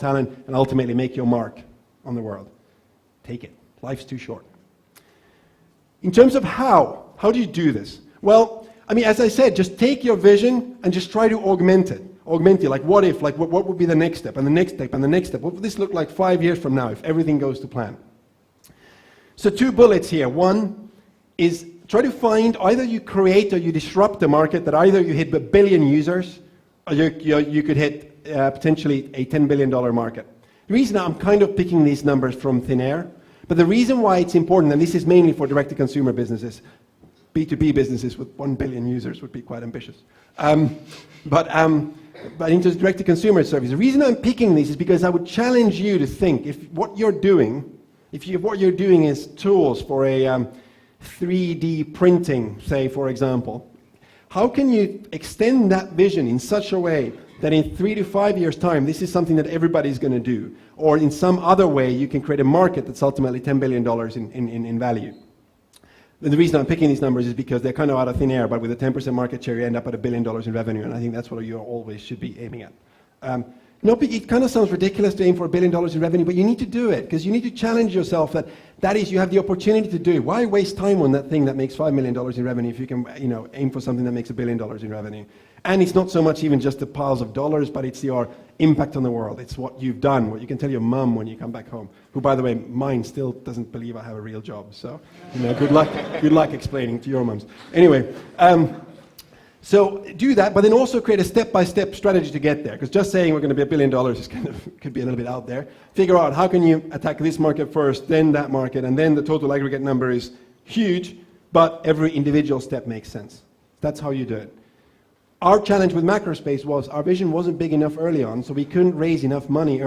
talent, and ultimately make your mark on the world. Take it. Life's too short. In terms of how do you do this? Well, I mean, as I said, just take your vision and just try to augment it. Like what if, like what would be the next step, and the next step, and the next step? What would this look like 5 years from now if everything goes to plan? So 2 bullets here. One is try to find, either you create or you disrupt the market that either you hit 1 billion users, or you could hit potentially a $10 billion market. The reason I'm kind of picking these numbers from thin air, but the reason why it's important, and this is mainly for direct-to-consumer businesses, B2B businesses with 1 billion users would be quite ambitious. But into direct-to-consumer service, the reason I'm picking these is because I would challenge you to think, if what you're doing is tools for a 3D printing, say, for example, how can you extend that vision in such a way that in 3 to 5 years' time, this is something that everybody's going to do? Or in some other way, you can create a market that's ultimately $10 billion in value. And the reason I'm picking these numbers is because they're kind of out of thin air, but with a 10% market share, you end up at $1 billion in revenue, and I think that's what you always should be aiming at. It kind of sounds ridiculous to aim for $1 billion in revenue, but you need to do it, because you need to challenge yourself that is, you have the opportunity to do it. Why waste time on that thing that makes $5 million in revenue if you can aim for something that makes $1 billion in revenue? And it's not so much even just the piles of dollars, but it's your impact on the world. It's what you've done, what you can tell your mum when you come back home, who, by the way, mine still doesn't believe I have a real job. So, good luck explaining to your mums. Anyway, so do that, but then also create a step-by-step strategy to get there. Because just saying we're going to be $1 billion is could be a little bit out there. Figure out how can you attack this market first, then that market, and then the total aggregate number is huge, but every individual step makes sense. That's how you do it. Our challenge with Macrospace was our vision wasn't big enough early on, so we couldn't raise enough money early.